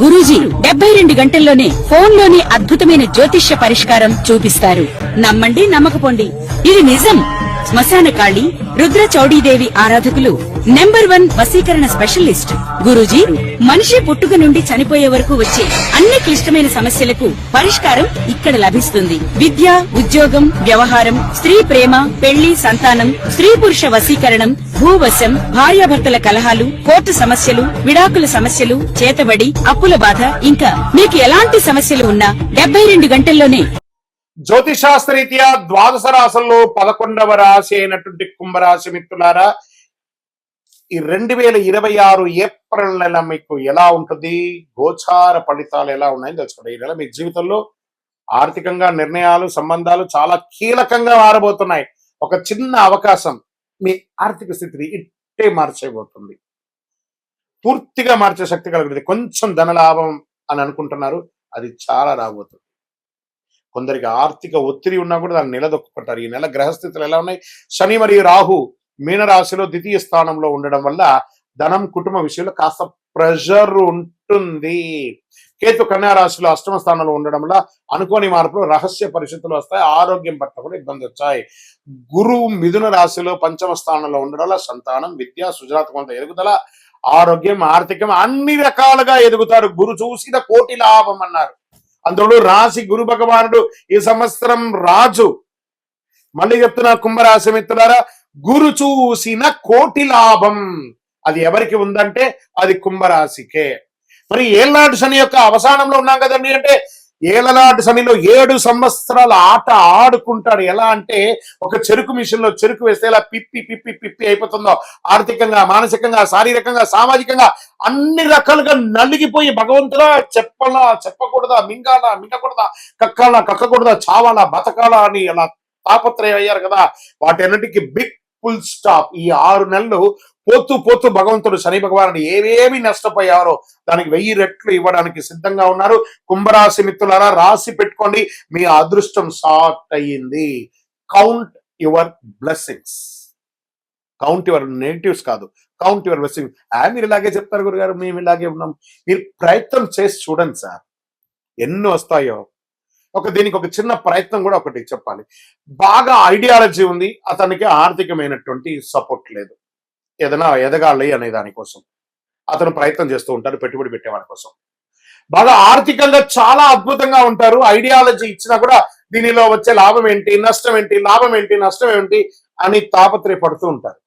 గురూజీ 72 గంటల్లోనే ఫోన్ లోని అద్భుతమైన జ్యోతిష్య పరిష్కారం చూపిస్తారు. నమ్మండి, నమ్మకపోండి, ఇది నిజం. శ్మశాన కాళి రుద్ర చౌడీదేవి ఆరాధకులు నంబర్ 1 వశీకరణ స్పెషలిస్ట్ గురూజీ. మనిషి పుట్టుక నుండి చనిపోయే వరకు వచ్చే అన్ని క్లిష్టమైన సమస్యలకు పరిష్కారం ఇక్కడ లభిస్తుంది. విద్య, ఉద్యోగం, వ్యవహారం, స్త్రీ ప్రేమ, పెళ్లి, సంతానం, స్త్రీ పురుష వశీకరణం, భూవశం, భార్యాభర్తల కలహాలు, కోర్టు సమస్యలు, విడాకుల సమస్యలు, చేతబడి, అప్పుల బాధ, ఇంకా మీకు ఎలాంటి సమస్యలు ఉన్నా 72 గంటల్లోనే. జ్యోతిశాస్త్రరీత్యా ద్వాదశ రాశుల్లో 11వ రాశి అయినటువంటి కుంభరాశి మిత్రులారా, ఈ 2026 ఏప్రిల్ నెల మీకు ఎలా ఉంటుంది, గోచార ఫలితాలు ఎలా ఉన్నాయని తెలుసుకోండి. ఈ నెల మీ జీవితంలో ఆర్థికంగా నిర్ణయాలు, సంబంధాలు చాలా కీలకంగా మారబోతున్నాయి. ఒక చిన్న అవకాశం మీ ఆర్థిక స్థితిని ఇట్టే మార్చేయబోతుంది, పూర్తిగా మార్చే శక్తి కలుగుతుంది. కొంచెం ధనలాభం అని అనుకుంటున్నారు, అది చాలా రాబోతుంది. కొందరికి ఆర్థిక ఒత్తిడి ఉన్నా కూడా దాన్ని నిలదొక్కుంటారు. ఈ నెల గ్రహస్థితులు ఎలా ఉన్నాయి? శని మరియు రాహు మీనరాశిలో ద్వితీయ స్థానంలో ఉండడం వల్ల ధనం, కుటుంబ విషయంలో కాస్త ప్రెషర్ ఉంటుంది. కేతు కన్యా రాశిలో అష్టమ స్థానంలో ఉండడం వల్ల అనుకోని మార్పులు, రహస్య పరిస్థితులు వస్తాయి. ఆరోగ్యం పట్ల కూడా ఇబ్బంది వచ్చాయి. గురువు మిథున రాశిలో పంచమ స్థానంలో ఉండడం వల్ల సంతానం, విద్య, సృజనాత్మక ఎదుగుదల, ఆరోగ్యం, ఆర్థికం అన్ని రకాలుగా ఎదుగుతారు. గురు చూసిన కోటి లాభం అన్నారు. అందులో రాశి గురు భగవానుడు ఈ సంవత్సరం రాజు. మళ్ళీ చెప్తున్నా కుంభరాశి మిత్రులారా, గురు చూసిన కోటి లాభం అది ఎవరికి ఉందంటే అది కుంభరాశికే. మరి ఏళ్ళనాటి శని యొక్క అవసానంలో ఉన్నాం కదండి. అంటే ఏళ్ళనాటి శనిలో 7 సంవత్సరాల ఆట ఆడుకుంటాడు. ఎలా అంటే ఒక చెరుకు మిషన్ లో చెరుకు వేస్తే ఇలా పిప్పి పిప్పి పిప్పి అయిపోతుందో, ఆర్థికంగా, మానసికంగా, శారీరకంగా, సామాజికంగా అన్ని రకాలుగా నలిగిపోయి భగవంతుడా చెప్పాలా, చెప్పకూడదా, మింగాలా, మింగకూడదా, కక్కాలా, కక్కకూడదా, చావాలా, బతకాలా అని అలా తాపత్రయం అయ్యారు కదా. వాటన్నిటికీ బిగ్ ఫుల్ స్టాప్. ఈ 6 నెలలు పోతూ పోతూ భగవంతుడు శని భగవానుడు ఏవేమి నష్టపోయారో దానికి 1000 రెట్లు ఇవ్వడానికి సిద్ధంగా ఉన్నారు. కుంభరాశి మిత్రులారా, రాసి పెట్టుకోండి, మీ అదృష్టం స్టార్ట్ అయ్యింది. Count your blessings, count your negatives కాదు, కౌంట్ యువర్ బ్లెస్సింగ్. మీరు ఇలాగే చెప్తారు గురుగారు, మేము ఇలాగే ఉన్నాం. మీరు ప్రయత్నం చేసి చూడండి సార్, ఎన్ని వస్తాయో. దీనికి ఒక చిన్న ప్రయత్నం కూడా ఒకటి చెప్పాలి. బాగా ఐడియాలజీ ఉంది, అతనికి ఆర్థికమైనటువంటి సపోర్ట్ లేదు. ఏదైనా ఎదగాలి అనే దానికోసం అతను ప్రయత్నం చేస్తూ ఉంటారు, పెట్టుబడి పెట్టేవాడి కోసం. బాగా ఆర్థికంగా చాలా అద్భుతంగా ఉంటారు. ఐడియాలజీ ఇచ్చినా కూడా దీనిలో వచ్చే లాభం ఏంటి, నష్టం ఏంటి, లాభం ఏంటి, నష్టం ఏంటి అని తాపత్రయపడుతూ ఉంటారు.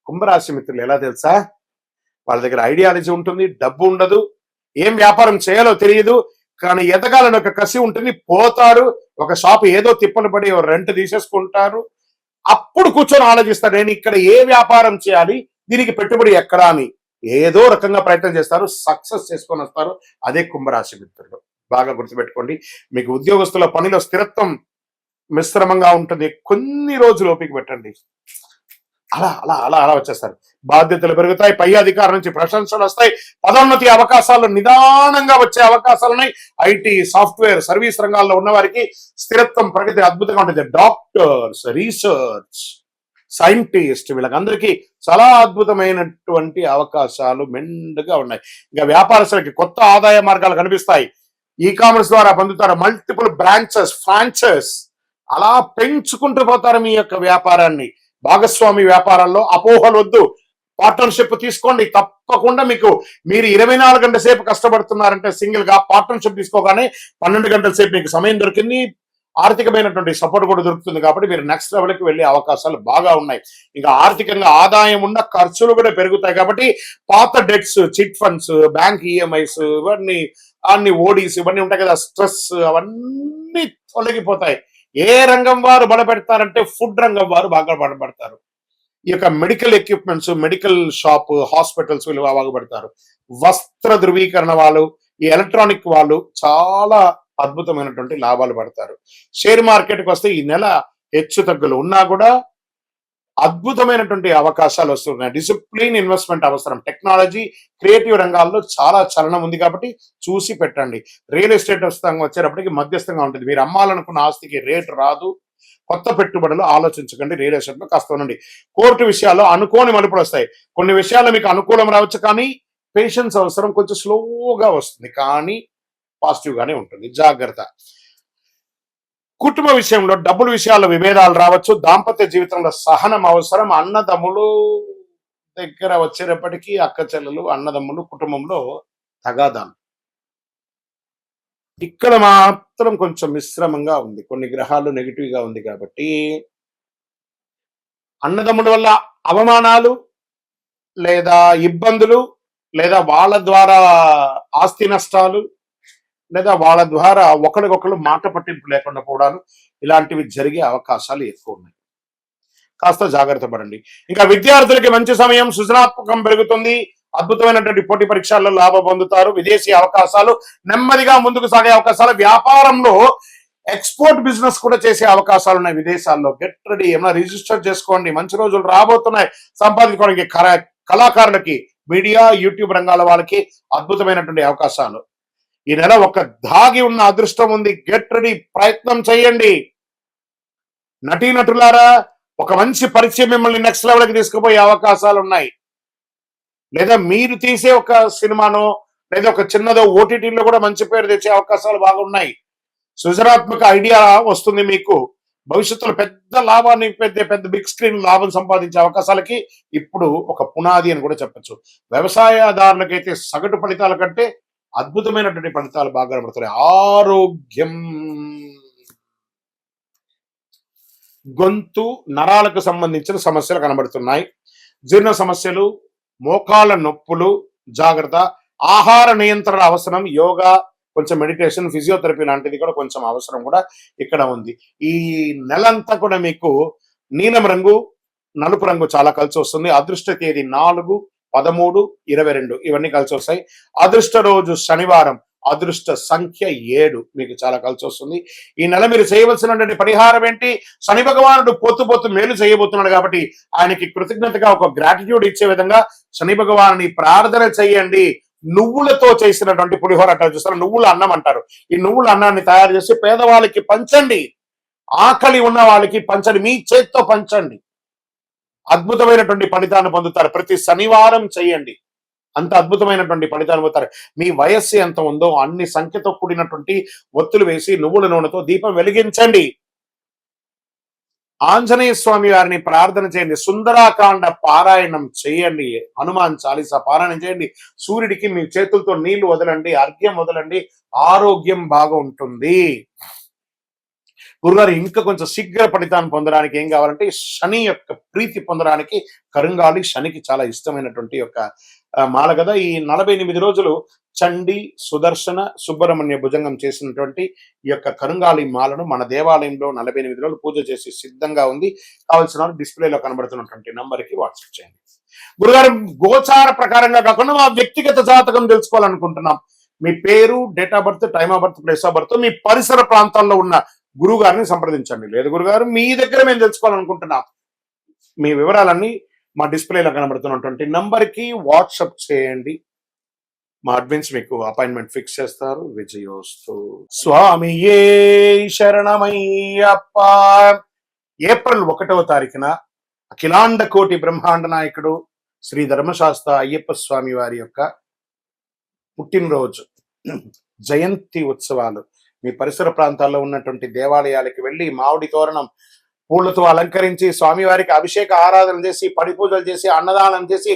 కుంభరాశి మిత్రులు ఎలా తెలుసా? వాళ్ళ దగ్గర ఐడియాలజీ ఉంటుంది, డబ్బు ఉండదు, ఏం వ్యాపారం చేయాలో తెలియదు, కానీ ఎదగాలని ఒక కసి ఉంటుంది. పోతారు, ఒక షాప్ ఏదో తిప్పలు పడి రెంట్ తీసేసుకుంటారు. అప్పుడు కూర్చొని ఆలోచిస్తారు, నేను ఇక్కడ ఏ వ్యాపారం చేయాలి, దీనికి పెట్టుబడి ఎక్కడా అని ఏదో రకంగా ప్రయత్నం చేస్తారు, సక్సెస్ చేసుకొని వస్తారు. అదే కుంభరాశి మిత్రులు. బాగా గుర్తుపెట్టుకోండి. మీకు ఉద్యోగస్తుల పనిలో స్థిరత్వం మిశ్రమంగా ఉంటుంది. కొన్ని రోజులు ఓపిక పెట్టండి, అలా అలా అలా అలా వచ్చేస్తారు. బాధ్యతలు పెరుగుతాయి, పై అధికారం నుంచి ప్రశంసలు వస్తాయి, పదోన్నతి అవకాశాలు నిదానంగా వచ్చే అవకాశాలు ఉన్నాయి. ఐటీ, సాఫ్ట్వేర్, సర్వీస్ రంగాల్లో ఉన్న వారికి స్థిరత్వం, ప్రగతి అద్భుతంగా ఉంటుంది. డాక్టర్స్, రీసెర్చ్ సైంటిస్ట్, వీళ్ళకందరికీ చాలా అద్భుతమైనటువంటి అవకాశాలు మెండుగా ఉన్నాయి. ఇంకా వ్యాపారస్తులకి కొత్త ఆదాయ మార్గాలు కనిపిస్తాయి. ఈ కామర్స్ ద్వారా పొందుతారు. మల్టిపుల్ బ్రాంచెస్, ఫ్రాంచైజ్ అలా పెంచుకుంటూ పోతారు మీ యొక్క వ్యాపారాన్ని. భాగస్వామి వ్యాపారాల్లో అపోహలు వద్దు, పార్ట్నర్షిప్ తీసుకోండి. తప్పకుండా మీరు 24 గంటల సేపు కష్టపడుతున్నారంటే సింగిల్ గా పార్ట్నర్షిప్ తీసుకోగానే 12 గంటల సేపు మీకు సమయం దొరికింది, ఆర్థికమైనటువంటి సపోర్ట్ కూడా దొరుకుతుంది. కాబట్టి మీరు నెక్స్ట్ లెవెల్కి వెళ్ళే అవకాశాలు బాగా ఉన్నాయి. ఇంకా ఆర్థికంగా ఆదాయం ఉన్న ఖర్చులు కూడా పెరుగుతాయి. కాబట్టి పాత debts, chit funds, bank EMIs, అన్ని ఓడీస్ ఇవన్నీ ఉంటాయి కదా, స్ట్రెస్ అవన్నీ తొలగిపోతాయి. ఏ రంగం వారు బలపెడతారంటే ఫుడ్ రంగం వారు బాగా బలపడతారు. ఈ యొక్క medical equipments, medical shop, hospitals వీళ్ళు బాగుపడతారు. వస్త్ర ధృవీకరణ వాళ్ళు, ఈ ఎలక్ట్రానిక్ వాళ్ళు చాలా అద్భుతమైనటువంటి లాభాలు పడతారు. షేర్ మార్కెట్కి వస్తే ఈ నెల హెచ్చు తగ్గులు ఉన్నా కూడా అద్భుతమైనటువంటి అవకాశాలు వస్తున్నాయి. డిసిప్లిన్ ఇన్వెస్ట్మెంట్ అవసరం. టెక్నాలజీ, క్రియేటివ్ రంగాల్లో చాలా చలనం ఉంది కాబట్టి చూసి పెట్టండి. రియల్ ఎస్టేట్ వచ్చేటప్పటికి మధ్యస్థంగా ఉంటుంది. మీరు అమ్మాలనుకున్న ఆస్తికి రేటు రాదు. కొత్త పెట్టుబడులు ఆలోచించకండి. రియల్ ఎస్టేట్ లో కాస్త ఉండండి. కోర్టు విషయాల్లో అనుకోని మలుపులు వస్తాయి. కొన్ని విషయాల్లో మీకు అనుకూలం రావచ్చు, కానీ పేషెన్స్ అవసరం, కొంచెం స్లోగా వస్తుంది కానీ పాజిటివ్ గానే ఉంటుంది. జాగ్రత్త. కుటుంబ విషయంలో డబ్బుల విషయాల్లో విభేదాలు రావచ్చు. దాంపత్య జీవితంలో సహనం అవసరం. అన్నదమ్ములు దగ్గర వచ్చేటప్పటికీ అక్క చెల్లెలు, అన్నదమ్ములు, కుటుంబంలో తగాదాలు. ఇక్కడ మాత్రం కొంచెం మిశ్రమంగా ఉంది. కొన్ని గ్రహాలు నెగిటివ్ గా ఉంది కాబట్టి అన్నదమ్ముల వల్ల అవమానాలు లేదా ఇబ్బందులు, లేదా వాళ్ళ ద్వారా ఆస్తి నష్టాలు, లేదా వాళ్ళ ద్వారా ఒకరికొకరు మాట పట్టింపు లేకుండా పోవడాలు, ఇలాంటివి జరిగే అవకాశాలు ఎక్కువ ఉన్నాయి. కాస్త జాగ్రత్త పడండి. ఇంకా విద్యార్థులకి మంచి సమయం, సృజనాత్మకం పెరుగుతుంది. అద్భుతమైనటువంటి పోటీ పరీక్షల్లో లాభం పొందుతారు. విదేశీ అవకాశాలు, నెమ్మదిగా ముందుకు సాగే అవకాశాలు. వ్యాపారంలో ఎక్స్పోర్ట్ బిజినెస్ కూడా చేసే అవకాశాలు ఉన్నాయి విదేశాల్లో. గెట్ రెడీ, ఏమైనా రిజిస్టర్ చేసుకోండి. మంచి రోజులు రాబోతున్నాయి సంపాదించుకోవడానికి. కళాకారులకి, మీడియా, యూట్యూబ్ రంగాల వాళ్ళకి అద్భుతమైనటువంటి అవకాశాలు. ఈ నెల ఒక దాగి ఉన్న అదృష్టం ఉంది. గెట్ రెడీ, ప్రయత్నం చేయండి. నటీనటులారా, ఒక మంచి పరిచయం మిమ్మల్ని నెక్స్ట్ లెవెల్కి తీసుకుపోయే అవకాశాలు ఉన్నాయి. లేదా మీరు తీసే ఒక సినిమానో లేదా ఒక చిన్నదో ఓటీటీలో కూడా మంచి పేరు తెచ్చే అవకాశాలు బాగున్నాయి. సృజనాత్మక ఐడియా వస్తుంది మీకు. భవిష్యత్తులో పెద్ద లాభాన్ని, పెద్ద బిగ్ స్క్రీన్ లాభం సంపాదించే అవకాశాలకి ఇప్పుడు ఒక పునాది అని కూడా చెప్పచ్చు. వ్యవసాయదారులకైతే సగటు ఫలితాల కంటే అద్భుతమైనటువంటి ఫలితాలు బాగా కనబడుతున్నాయి. ఆరోగ్యం, గొంతు నరాలకు సంబంధించిన సమస్యలు కనబడుతున్నాయి. జీర్ణ సమస్యలు, మోకాళ్ళ నొప్పులు, జాగ్రత్త. ఆహార నియంత్రణ అవసరం. యోగా, కొంచెం మెడిటేషన్, ఫిజియోథెరపీ లాంటిది కూడా కొంచెం అవసరం కూడా ఇక్కడ ఉంది. ఈ నెలంతా కూడా మీకు నీలం రంగు, నలుపు రంగు చాలా కలిసి వస్తుంది. అదృష్ట తేదీ 4, 13, 22 ఇవన్నీ కలిసి వస్తాయి. అదృష్ట రోజు శనివారం. అదృష్ట సంఖ్య 7 మీకు చాలా కలిసి వస్తుంది. ఈ నెల మీరు చేయవలసినటువంటి పరిహారం ఏంటి? శని భగవానుడు పోతూ మేలు చేయబోతున్నాడు కాబట్టి ఆయనకి కృతజ్ఞతగా ఒక గ్రాటిట్యూడ్ ఇచ్చే విధంగా శని భగవానుని ప్రార్థన చేయండి. నువ్వులతో చేసినటువంటి పులిహోర అంటారు చూస్తారు, నువ్వుల అన్నం అంటారు. ఈ నువ్వుల అన్నాన్ని తయారు చేసి పేదవాళ్ళకి పంచండి. ఆకలి ఉన్న వాళ్ళకి పంచండి, మీ చేత్తో పంచండి. అద్భుతమైనటువంటి ఫలితాన్ని పొందుతారు. ప్రతి శనివారం చేయండి, అంత అద్భుతమైనటువంటి ఫలితాలు పొందుతారు. మీ వయస్సు ఎంత ఉందో అన్ని సంఖ్యతో కూడినటువంటి ఒత్తులు వేసి నువ్వుల నూనెతో దీపం వెలిగించండి. ఆంజనేయ స్వామి వారిని ప్రార్థన చేయండి. సుందరాకాండ పారాయణం చేయండి. హనుమాన్ చాలీసా పారాయణం చేయండి. సూర్యుడికి మీ చేతులతో నీళ్లు వదలండి, అర్ఘ్యం వదలండి. ఆరోగ్యం బాగా ఉంటుంది. గురుగారు, ఇంకా కొంచెం శీఘ్ర ఫలితాన్ని పొందడానికి ఏం కావాలంటే శని యొక్క ప్రీతి పొందడానికి కరుంగాలి శనికి చాలా ఇష్టమైనటువంటి యొక్క మాల కదా. ఈ 48 రోజులు చండి, సుదర్శన, సుబ్రహ్మణ్య భుజంగం చేసినటువంటి ఈ యొక్క కరుంగాలి మాలను మన దేవాలయంలో 48 రోజులు పూజ చేసి సిద్ధంగా ఉంది. కావాల్సిన డిస్ప్లేలో కనబడుతున్నటువంటి నంబర్కి వాట్సాప్ చేయండి. గురుగారు, గోచార ప్రకారంగా కాకుండా మా వ్యక్తిగత జాతకం తెలుసుకోవాలనుకుంటున్నాం. మీ పేరు, date of birth, time of birth, place of birth, మీ పరిసర ప్రాంతాల్లో ఉన్న గురువు గారిని సంప్రదించండి. లేదు గురుగారు, మీ దగ్గర మేము తెలుసుకోవాలనుకుంటున్నాం, మీ వివరాలన్నీ మా డిస్ప్లేలో కనబడుతున్నటువంటి నంబర్కి వాట్సాప్ చేయండి. మా అడ్మిన్స్ మీకు అపాయింట్మెంట్ ఫిక్స్ చేస్తారు. విజయోస్తు. స్వామియే శరణమయ్యప్ప. ఏప్రిల్ 1వ తారీఖున అఖిలాండ కోటి బ్రహ్మాండ నాయకుడు శ్రీ ధర్మశాస్త్ర అయ్యప్ప స్వామి వారి యొక్క పుట్టినరోజు జయంతి ఉత్సవాలు. మీ పరిసర ప్రాంతాల్లో ఉన్నటువంటి దేవాలయాలకు వెళ్ళి మామిడి తోరణం పూలతో అలంకరించి స్వామివారికి అభిషేక ఆరాధన చేసి, పడి పూజలు చేసి, అన్నదానం చేసి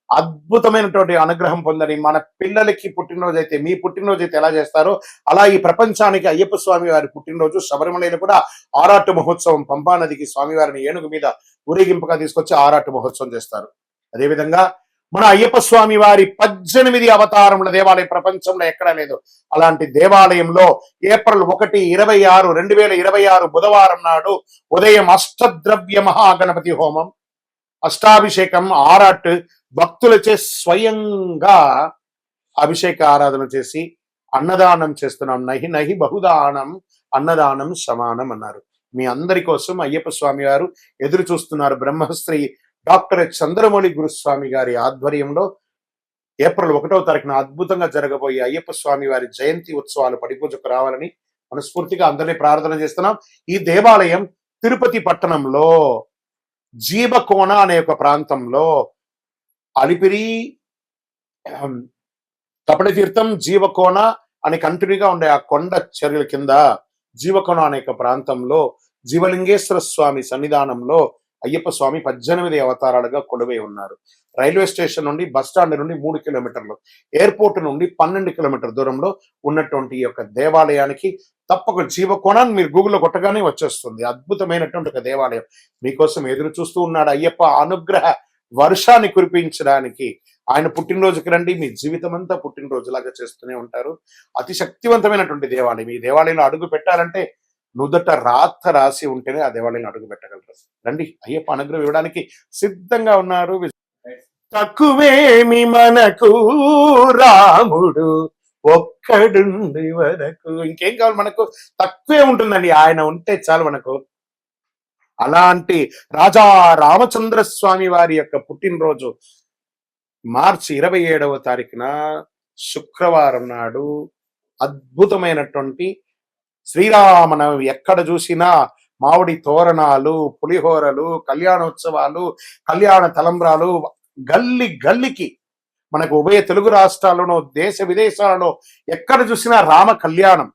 అద్భుతమైనటువంటి అనుగ్రహం పొందని. మన పిల్లలకి పుట్టినరోజు అయితే, మీ పుట్టినరోజు అయితే ఎలా చేస్తారో అలా ఈ ప్రపంచానికి అయ్యప్ప స్వామి వారి పుట్టినరోజు. శబరిమలలో కూడా ఆరాటు మహోత్సవం, పంపా నదికి స్వామివారిని ఏనుగు మీద ఊరేగింపుగా తీసుకొచ్చి ఆరాటు మహోత్సవం చేస్తారు. అదేవిధంగా మన అయ్యప్ప స్వామి వారి 18 అవతారముల దేవాలయం ప్రపంచంలో ఎక్కడా లేదు. అలాంటి దేవాలయంలో ఏప్రిల్ 1, 26, 2026 బుధవారం నాడు ఉదయం అష్టద్రవ్య మహాగణపతి హోమం, అష్టాభిషేకం, ఆరాట్ భక్తులచే స్వయంగా అభిషేక ఆరాధన చేసి అన్నదానం చేస్తున్నాం. నహి నహి బహుదానం అన్నదానం సమానం అన్నారు. మీ అందరి కోసం అయ్యప్ప స్వామి వారు ఎదురు చూస్తున్నారు. బ్రహ్మశ్రీ డాక్టర్ చంద్రమౌళి గురుస్వామి గారి ఆధ్వర్యంలో ఏప్రిల్ 1వ తారీఖున అద్భుతంగా జరగబోయే అయ్యప్ప స్వామి వారి జయంతి ఉత్సవాలు పడిపూజకు రావాలని మనస్ఫూర్తిగా అందరినీ ప్రార్థన చేస్తున్నాం. ఈ దేవాలయం తిరుపతి పట్టణంలో జీవకోణ అనే ఒక ప్రాంతంలో అలిపిరి కపటి తీర్థం, జీవకోణ అని కంటిన్యూగా ఉండే ఆ కొండ చర్యల కింద జీవకోణ అనే ప్రాంతంలో జీవలింగేశ్వర స్వామి సన్నిధానంలో అయ్యప్ప స్వామి 18 అవతారాలుగా కొలువై ఉన్నారు. రైల్వే స్టేషన్ నుండి బస్ స్టాండ్ నుండి 3 కిలోమీటర్లు, ఎయిర్పోర్ట్ నుండి 12 కిలోమీటర్ దూరంలో ఉన్నటువంటి ఈ యొక్క దేవాలయానికి తప్పక జీవకోణాన్ని మీరు గూగుల్లో కొట్టగానే వచ్చేస్తుంది. అద్భుతమైనటువంటి ఒక దేవాలయం మీకోసం ఎదురు చూస్తూ ఉన్నాడు. అయ్యప్ప అనుగ్రహ వర్షాన్ని కురిపించడానికి ఆయన పుట్టినరోజుకి రండి. మీ జీవితం అంతా పుట్టినరోజులాగా చేస్తూనే ఉంటారు. అతి శక్తివంతమైనటువంటి దేవాలయం. ఈ దేవాలయంలో అడుగు పెట్టాలంటే నుదుట రాత రాసి ఉంటేనే ఆ దేవాలయంలో అడుగు పెట్టగలరు. రండి, అయ్యప్ప అనుగ్రహం ఇవ్వడానికి సిద్ధంగా ఉన్నారు. తక్కువేమి మనకు రాముడు ఒక్కడుండి వరకు, ఇంకేం కావాలి మనకు? తక్కువే ఉంటుందండి, ఆయన ఉంటే చాలు మనకు. అలాంటి రాజా రామచంద్ర స్వామి వారి యొక్క పుట్టినరోజు మార్చి 27వ తారీఖున శుక్రవారం నాడు అద్భుతమైనటువంటి శ్రీరామనవమి. ఎక్కడ చూసినా మామిడి తోరణాలు, పులిహోరలు, కళ్యాణోత్సవాలు, కళ్యాణ తలంబ్రాలు, గల్లి గల్లికి మనకు ఉభయ తెలుగు రాష్ట్రాల్లోనూ దేశ విదేశాలలో ఎక్కడ చూసినా రామ కళ్యాణం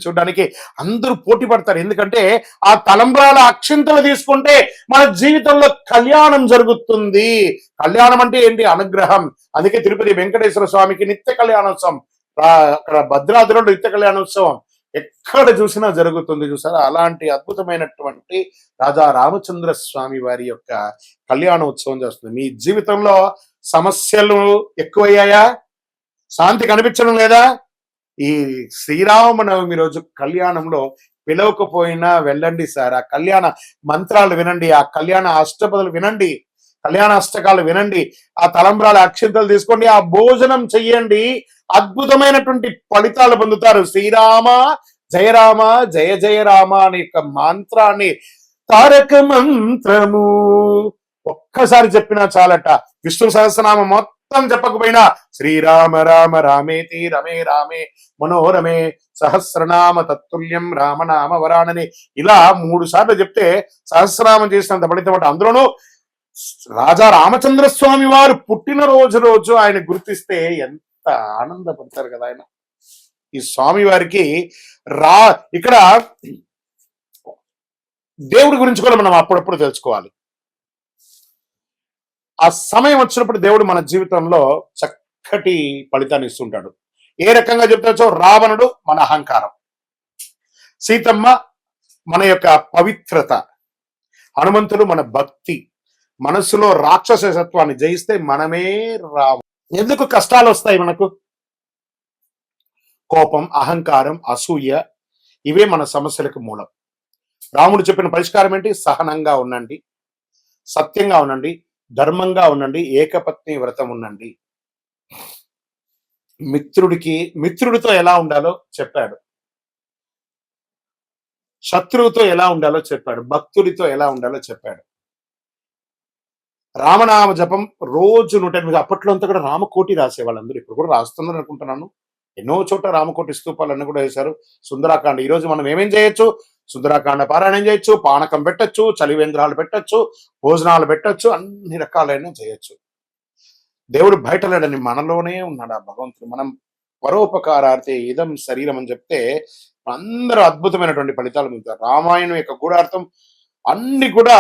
చూడడానికి అందరూ పోటీ పడతారు. ఎందుకంటే ఆ తలంబ్రాల అక్షింతలు తీసుకుంటే మన జీవితంలో కళ్యాణం జరుగుతుంది. కళ్యాణం అంటే ఏంటి? అనుగ్రహం. అందుకే తిరుపతి వెంకటేశ్వర స్వామికి నిత్య కళ్యాణోత్సవం, అక్కడ భద్రాద్రిలో నిత్య కళ్యాణోత్సవం ఎక్కడ చూసినా జరుగుతుంది. చూసారా? అలాంటి అద్భుతమైనటువంటి రాజా రామచంద్ర స్వామి వారి యొక్క కళ్యాణోత్సవం చేస్తుంది. మీ జీవితంలో సమస్యలు ఎక్కువయ్యాయా? శాంతి కనిపించడం లేదా? ఈ శ్రీరామనవమి రోజు కళ్యాణంలో పిలవకపోయినా వెళ్ళండి సార్. ఆ కళ్యాణ మంత్రాలు వినండి, ఆ కళ్యాణ అష్టపదులు వినండి, కళ్యాణ అష్టకాలు వినండి, ఆ తలంబ్రాల అక్షింతలు తీసుకోండి, ఆ భోజనం చెయ్యండి. అద్భుతమైనటువంటి ఫలితాలు పొందుతారు. శ్రీరామ జయ రామ జయ జయ రామ అనే యొక్క మంత్రాన్ని, తారక మంత్రము ఒక్కసారి చెప్పినా చాలట. విష్ణు సహస్రనామం మొత్తం చెప్పకపోయినా శ్రీరామ రామ రామేతి రమే రామే మనోరమే సహస్రనామ తత్తుల్యం రామనామ వరాణని ఇలా 3 సార్లు చెప్తే సహస్రనామం చేసినంత ఫలితం. అందులోనూ రాజా రామచంద్ర స్వామి వారు పుట్టినరోజు ఆయన గుర్తిస్తే ఎంత ఆనందపడతారు కదా ఆయన. ఈ స్వామి వారికి ఇక్కడ దేవుడి గురించి కూడా మనం అప్పుడప్పుడు తెలుసుకోవాలి. ఆ సమయం వచ్చినప్పుడు దేవుడు మన జీవితంలో చక్కటి ఫలితాన్ని ఇస్తుంటాడు. ఏ రకంగా చెప్తాచో, రావణుడు మన అహంకారం, సీతమ్మ మన యొక్క పవిత్రత, హనుమంతుడు మన భక్తి, మనసులో రాక్షసత్వాన్ని జయిస్తే మనమే రాము. ఎందుకు కష్టాలు వస్తాయి మనకు? కోపం, అహంకారం, అసూయ, ఇవే మన సమస్యలకు మూలం. రాముడు చెప్పిన పరిష్కారం ఏంటి? సహనంగా ఉండండి, సత్యంగా ఉండండి, ధర్మంగా ఉండండి, ఏకపత్ని వ్రతం ఉండండి. మిత్రుడితో ఎలా ఉండాలో చెప్పాడు, శత్రువుతో ఎలా ఉండాలో చెప్పాడు, భక్తుడితో ఎలా ఉండాలో చెప్పాడు. రామనామ జపం రోజు 108. అప్పట్లో అంతా కూడా రామకోటి రాసేవాళ్ళు అందరూ. ఇప్పుడు కూడా రాస్తున్నారు అనుకుంటున్నాను. ఎన్నో చోట్ల రామకోటి స్తూపాలన్నీ కూడా వేశారు. సుందరాకాండ. ఈ రోజు మనం ఏమేం చేయొచ్చు? సుందరాకాండ పారాయణం చేయొచ్చు, పానకం పెట్టచ్చు, చలివేంద్రాలు పెట్టచ్చు, భోజనాలు పెట్టచ్చు, అన్ని రకాలైన చేయొచ్చు. దేవుడు బయట లేడని మనలోనే ఉన్నాడు ఆ భగవంతుడు. మనం పరోపకారార్థే ఇదం శరీరం అని చెప్తే అందరూ అద్భుతమైనటువంటి ఫలితాలు పొందుతారు. రామాయణం యొక్క గూఢార్థం అన్ని కూడా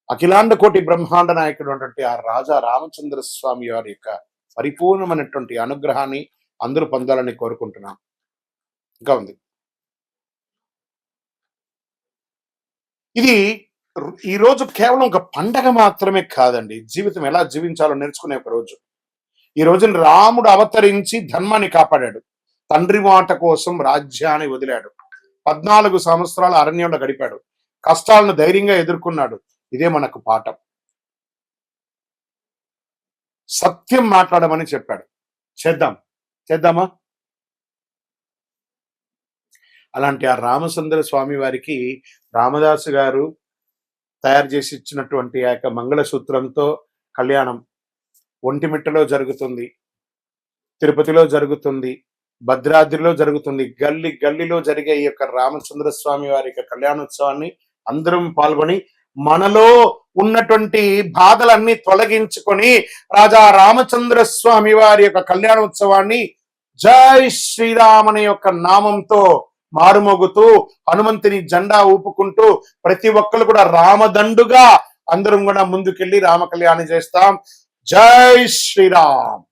అఖిలాండ కోటి బ్రహ్మాండ నాయకుడు అన్నటువంటి ఆ రాజా రామచంద్ర స్వామి వారి యొక్క పరిపూర్ణమైనటువంటి అనుగ్రహాన్ని అందరూ పొందాలని కోరుకుంటున్నాం. ఇంకా ఉంది. ఇది ఈ రోజు కేవలం ఒక పండగ మాత్రమే కాదండి. జీవితం ఎలా జీవించాలో నేర్చుకునే ఒక రోజు. ఈ రోజున రాముడు అవతరించి ధర్మాన్ని కాపాడాడు. తండ్రి మాట కోసం రాజ్యాన్ని వదిలాడు. 14 సంవత్సరాలు అరణ్యంలో గడిపాడు. కష్టాలను ధైర్యంగా ఎదుర్కొన్నాడు. ఇదే మనకు పాఠం. సత్యం మాట్లాడమని చెప్పాడు. చేద్దామా? అలాంటి ఆ రామచంద్ర స్వామి వారికి రామదాసు గారు తయారు చేసి ఇచ్చినటువంటి ఆ యొక్క మంగళసూత్రంతో కళ్యాణం ఒంటిమిట్టలో జరుగుతుంది, తిరుపతిలో జరుగుతుంది, భద్రాద్రిలో జరుగుతుంది. గల్లీలో జరిగే ఈ యొక్క రామచంద్ర స్వామి వారి యొక్క కళ్యాణోత్సవాన్ని అందరం పాల్గొని మనలో ఉన్నటువంటి బాధలన్నీ తొలగించుకొని రాజా రామచంద్ర స్వామి వారి యొక్క కళ్యాణోత్సవాన్ని జై శ్రీరామ్ అనే యొక్క నామంతో మారుమోగుతూ హనుమంతుని జెండా ఊపుకుంటూ ప్రతి ఒక్కరు కూడా రామదండుగా అందరం కూడా ముందుకెళ్ళి రామ కళ్యాణం చేస్తాం. జై శ్రీరామ్.